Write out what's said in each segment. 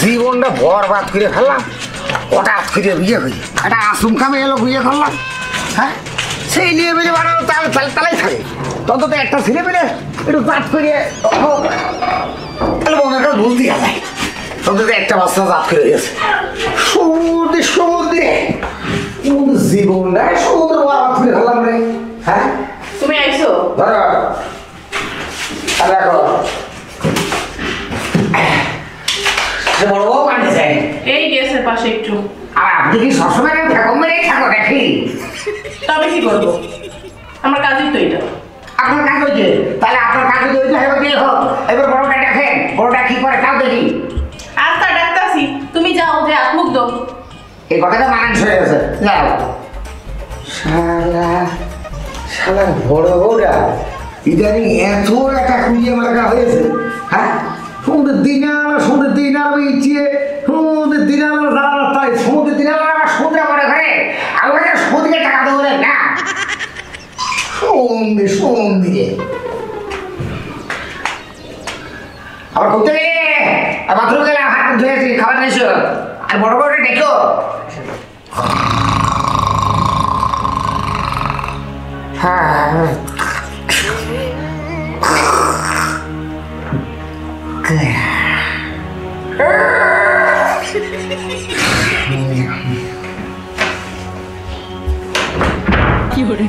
জীবনটা বরবাদ করে ফেললাম। হঠাৎ করে বিয়ে হয়ে একটা আচমকা এলো বিয়ে করলাম। হ্যাঁ, সেই নিয়ে বেজে বানানো তালাই থাকে। তত একটা ছেলে পেলে একটু জাত করিয়ে তাহলে মনের কাছে ভুল দিয়া যায়। তত একটা বাচ্চা জাত করে গেছে সমুদ্রে জীবনটা সমুদ্র বরবাদ করে ফেললাম রে। হ্যাঁ, তুমি আইছো দেখো বড় বউ কাটে যায় এই গ্যাসের পাশে একটু। আর আপনি কি সবসময় থাকো মেরে থাকো দেখি? তবে কি করবো, আমার কাজই তো এটা। আপনার কাজ হয়েছে, তাহলে আপনার কাজ যদি হইতে হবে দিয়ে হোক। এবার বড়টা দেখেন, বড়টা কি করে তাও দেখি। আচ্ছা ডাক্তারছি, তুমি যাও যে মুখ দাও। এই কথাটা মানান হয়ে গেছে, যাও। শালা শালা বড় বউটা ইদানিং এত একটা খুঁজিয়ে মার্কা হয়েছে। হ্যাঁ, সমুদ্রের দিন আর ইচ্ছে সমুদ্রের দিন তাই সমুদ্রের দিন আমার সমুদ্রে মনে করে আমার সমুদ্রে টাকা দেবো না। সমুদ্রে আবার ঘুরতে গেলে বাথরুম গেলে হাত ধুয়েছি, খাবার নিয়েছো। আর বড় বড় দেখো হ্যাঁ কি করে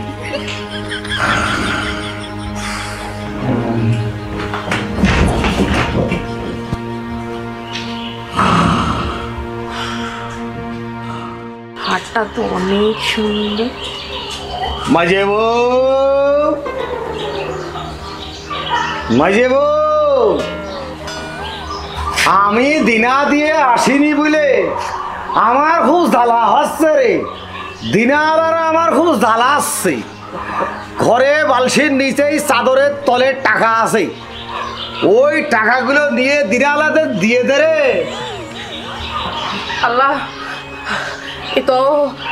হাটটা তো অনেক সুন্দর। মাঝে আমি দিনা দিয়ে আসিনি বলে আমার খুব জ্বালা হচ্ছে রে। দিনার আর আমার খুব জ্বালা আসছে। ঘরে বালসির নিচেই চাদরের তলে টাকা আছে, ওই টাকাগুলো নিয়ে দিনালাদের দিয়ে দে রে। আল্লাহ, এ তো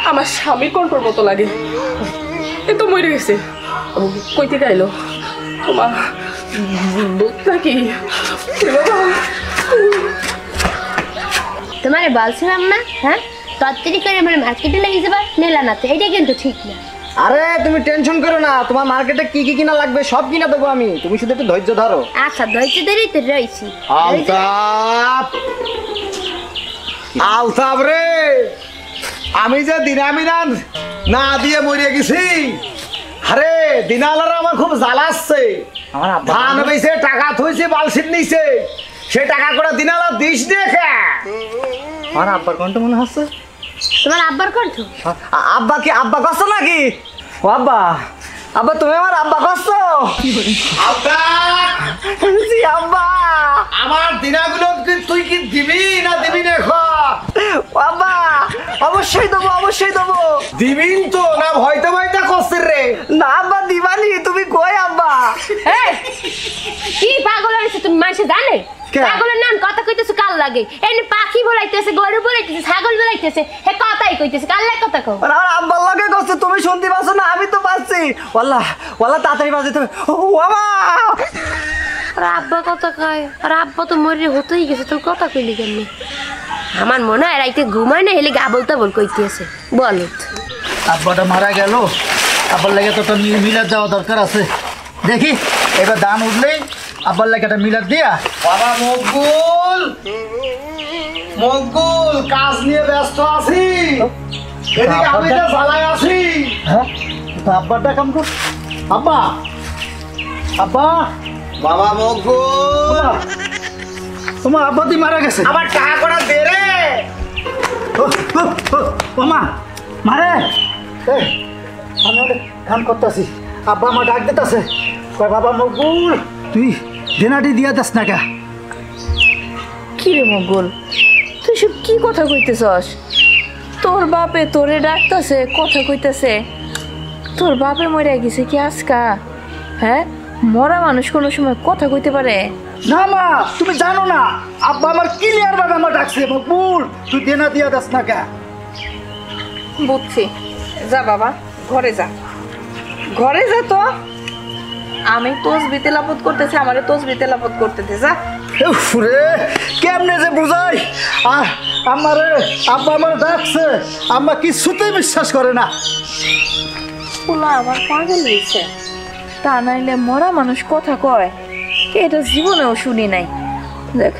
আমার স্বামীর কন্ট্রোল মতো লাগে। এ তো মরে গেছে, কই থেকে আইলো? তোমার দুধ নাকি? তোমার বলছিলাম না, হ্যাঁ তত্তরি করে আমার মার্কেটে লেগে যাবার নেলা না, তো এটা কিন্তু ঠিক না। আরে তুমি টেনশন করো না, তোমার মার্কেটে কি কি কিনা লাগবে সব কিনা দেবো আমি, তুমি শুধু একটু ধৈর্য ধরো। আচ্ছা ধৈর্য ধরেই তো রয়েছি। আলতাপ রে, আমি যে দিনামিনান না দিয়ে মরে গেছি। আরে দিনালার আমার খুব জ্বালাচ্ছে। ধান বেছে টাকা থইছে বালসির নিচে, সে টাকা করে দিনালা দিস দেখে। আমার আব্বার কণ্ঠ মনে হচ্ছে। তোমার আব্বার কণ্ঠ? আব্বা কি আব্বা কষ্ট নাকি? ও আব্বা, আব্বা তুমি আমার আব্বা কষ্ট? আব্বা জি আব্বা। আমার দিনাগুলো তুই কি দিবি না দিবি না? ও আব্বা অবশ্যই দেবো, অবশ্যই দেবো। দিবিন তো না ভয়তে ভয়তে করছিস রে? না আব্বা দিবানি, তুমি কই আব্বা? কি পাগল হয়েছে তুমি? মানুষে জানে পাগলের নাম কথা কইতেছে কাল লাগে। এনে পাখি বলাইতেছে, গরু বলাইতেছে, ছাগল বলাইতেছে, হে কথাই কইতেছে, কাল লাগে কথা কও। আর আব্বার লাগে করছে, তুমি শুনতে পাচ্ছ না? আমি তো পাচ্ছি। ওয়াল্লাহ ওয়াল্লাহ তাড়াতাড়ি বাজে তুমি। ও বাবা, আর আব্বা কথা কয়, আর আব্বা তো মরে হতেই গেছে, তোর কথা কইলি কেমনি? আমার মনে হয় রাইতে ঘুমায় না, হেলে গাবল তাবল কইতেছে। বল আব্বাটা মারা গেল, আব্বার লাগে তো একটা মিলাদ দেওয়া দরকার আছে। দেখি এবার দান উঠলেই আব্বার লাগে একটা মিলাদ দিয়া। বাবা মকবুল, মকবুল কাজ নিয়ে ব্যস্ত আছি, এদিকে আমি তো জ্বালায় আছি। হ্যাঁ তো আব্বারটা কাম কর। আব্বা, আব্বা, বাবা মকবুল, তোমার আব্বা তুই মারা গেছে। আমার টাকা করা দে রে। ও মা মারে, আমি অনেক কাম করতেছি, আব্বা আমার ডাক দিতেছে। বাবা মকবুল তুই দেনাটি দিয়া যাস না কে? কি রে মঙ্গল, তুই সব কি কথা কইতেছস? তোর বাপে তোরে ডাকতেছে, কথা কইতেছে। তোর বাপে মরে গেছে কি আজকা? হ্যাঁ, মরা মানুষ কোনো সময় কথা কইতে পারে না মা, তুমি জানো না আব্বা আমার ক্লিয়ার ভাবে আমার ডাকছে, মকবুল তুই দেনা দিয়া যাস না কে? বুঝছি, যা বাবা ঘরে যা, ঘরে যা। তো আমি তোস বিতেলাপত করতেছি, আমারে তোস বিতেলাপত করতে দে, যা। রে কেমনে যে বুঝাই আমারে আব্বা আমার ডাকছে আম্মা কিছুতেই বিশ্বাস করে না। পোলা আবার পাগল হয়েছে, তা নাইলে মরা মানুষ কথা কয় এটা জীবনেও শুনি নাই। দেখ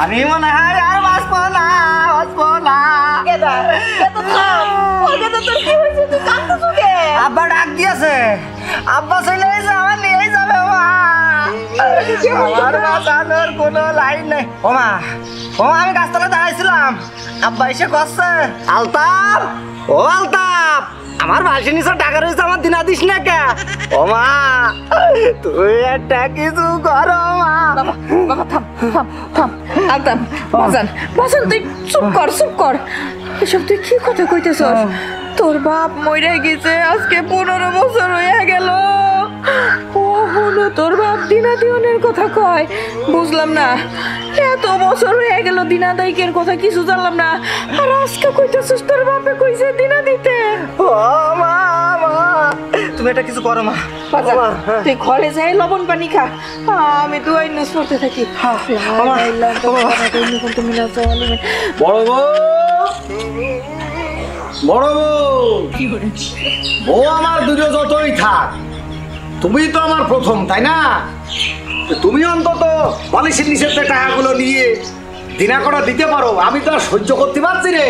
আমি মনে হয় আর বাঁচবো না। আব্বা ডাক দিয়েছে, আব্বা চলে এসে আমার নিয়ে যাবে মা। আমার বাঁচানোর কোনো লাইন নেই। ও মা আমি গাছতলা দাঁড়াইছিলাম, আব্বা এসে করছে আলতাপ, ও আলতাপ আমার বাসি নিচে টাকা রয়েছে, আমার দিনা দিস না কে? ও মা তুই একটা কিছু করো মা। বাবা থাম থাম থাম আলতাম, বাজান বাজান তুই চুপ কর। এসব তুই কি কথা কইতেছস? তোর বাপ মইরা গেছে আজকে 15 বছর হয়ে গেল। ও হলো তোর বাপ দিনা দিনের কথা কয়, বুঝলাম না। এত বছর হয়ে গেল দিনা দাইকের কথা কিছু জানলাম না, আর আজকে কইতেছস তোর বাপে কইছে দিনা দিতে। ও মা তুমি এটা কিছু করো মা। বাজান তুই ঘরে যাই লবণ পানি খা, আমি দুয়াই নস পড়তে থাকি। বড় বউ আমার দুটো যতই থাক, তুমি তো আমার প্রথম, তাই না? তুমি অন্তত বালিশের নিচের টাকাগুলো নিয়ে দিনা কটা দিতে পারো, আমি তো আর সহ্য করতে পারছি রে।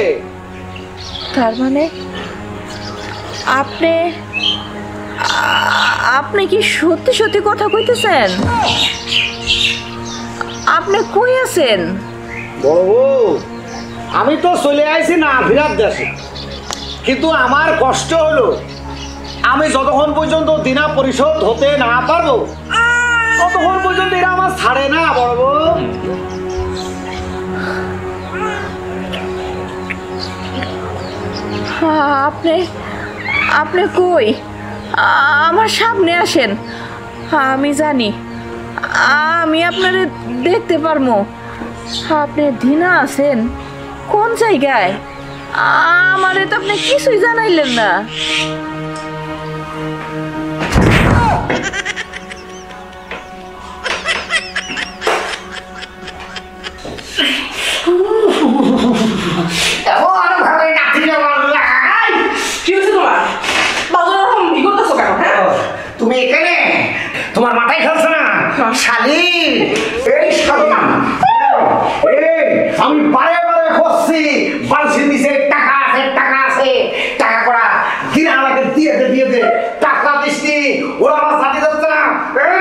তার মানে আপনি কি সত্যি সত্যি কথা কইতেছেন? আপনি কই আছেন? বড় বউ আমি তো চলে আইছি না ফিরাত দেশে, কিন্তু আমার কষ্ট হলো আমি যতক্ষণ পর্যন্ত দিনা পরিশোধ হতে না পারবো ততক্ষণ পর্যন্ত এরা আমার ছাড়ে না। বড় বউ আপনি কই? আমার সামনে আসেন, আমি জানি আমি আপনারে দেখতে পারবো। আপনি দিনা আছেন কোন জায়গায়? আমারে তো আপনি কিছুই জানাইলেন না। তুমি এখানে তোমার মাথায় খেলছো না শালি? আমি বারে বারে খুঁজছি বালসির নিচে টাকা আছে টাকা করা দিনা আমাকে দিয়ে দে টাকা দিসনি, ওরা আমার সাথে যাচ্ছে না। এই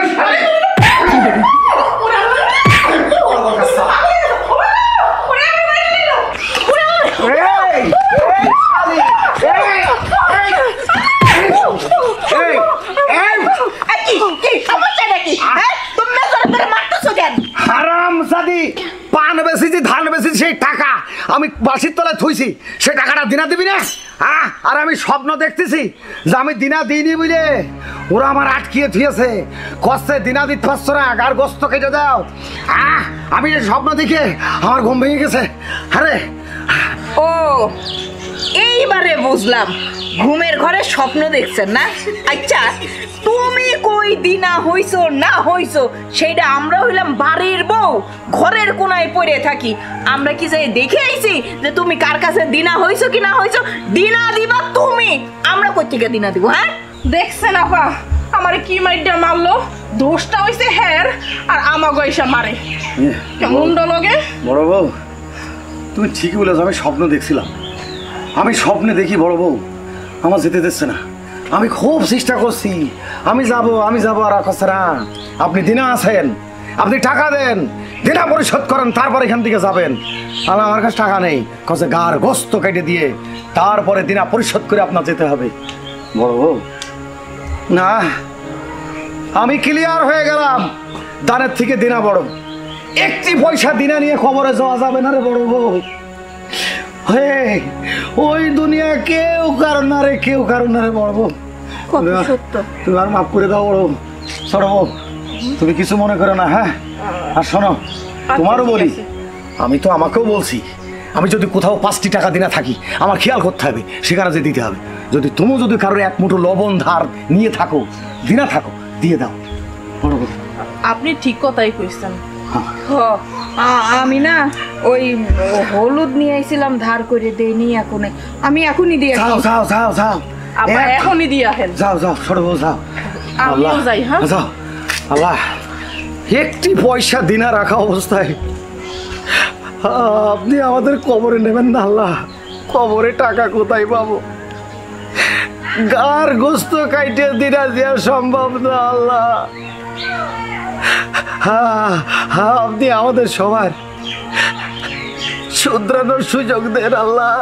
শালি পান বেশিছি ধান বেশিছি, সেই টাকা আমি বাসির তলায় থুইছি, সেই টাকাটা দিনা দিবি না? আর আমি স্বপ্ন দেখতেছি যে আমি দিনা দিইনি বুঝলে ওরা আমার আটকিয়ে থুয়েছে, কষ্টে দিনা দিতে পারছো না, আর গোস্ত কেটে দাও। আমি স্বপ্ন দেখে আমার ঘুম ভেঙে গেছে। আরে ও এইবারে বুঝলাম, ঘুমের ঘরে স্বপ্ন দেখছেন না? আচ্ছা তুমি কই দিনা হইছো না হইছো সেইটা আমরা হইলাম বাড়ির বউ, ঘরের কোনায় পড়ে থাকি। আমরা কি যাই দেখে আইছি যে তুমি কার কাছে দিনা হইছো কি না হইছো? দিনা দিবা তুমি, আমরা কই থেকে দিনা দিব? হ্যাঁ দেখছেন আপা আমার কি মাইডা মারলো, দোষটা হইছে হের আর আমাগো এসে মারে কেমন লগে। বড় বউ তুমি ঠিকই বলেছো, আমি স্বপ্ন দেখছিলাম, আমি স্বপ্নে দেখি বড় বউ আমার যেতে দিচ্ছে না। আমি খুব চেষ্টা করছি আমি যাব আর রাখছে না। আপনি দিনা আছেন, আপনি টাকা দেন, দিনা পরিশোধ করেন, তারপর এখান থেকে যাবেন। আমার কাছে টাকা নেই, কাছে গার গোস্ত কেটে দিয়ে তারপরে দিনা পরিশোধ করে আপনার যেতে হবে। বড় বউ না, আমি ক্লিয়ার হয়ে গেলাম, দানের থেকে দিনা বড়। একটি পয়সা দিনা নিয়ে খবরে যাওয়া যাবে না রে বড় বউ। ওই দুনিয়া কেউ কারণ না রে বড় বউ। তুমি আর মাফ করে দাও বড় ছোট বউ, তুমি কিছু মনে করো না। হ্যাঁ আর শোনো, তোমারও বলি, আমি তো আমাকেও বলছি আমি যদি কোথাও 5টি টাকা দিনা থাকি আমার খেয়াল করতে হবে, সেখানে যে দিতে হবে। যদি তুমি যদি কারোর 1 মুঠো লবণ ধার নিয়ে থাকো, দিনা থাকো, দিয়ে দাও। বড় কথা। আপনি ঠিক কথাই কইছেন। আমি না ওই হলুদ নিয়ে আইছিলাম, ধার করে দেইনি এখনই, আমি এখনই দিয়ে আসি। যাও যাও যাও যাও আব্বা এখনই দিয়ে আসেন। যাও যাও ছোট বউ যাও। আমিও যাই। হ্যাঁ যাও। আল্লাহ, একটি পয়সা দিনা রাখা অবস্থায় আপনি আমাদের কবরে নেবেন না আল্লাহ। কবরে টাকা কোথায় পাবো? গার গোস্ত কাইটে দিনা দেওয়া সম্ভব না আল্লাহ। আপনি আমাদের সবার শুধরানোর সুযোগ দেন আল্লাহ।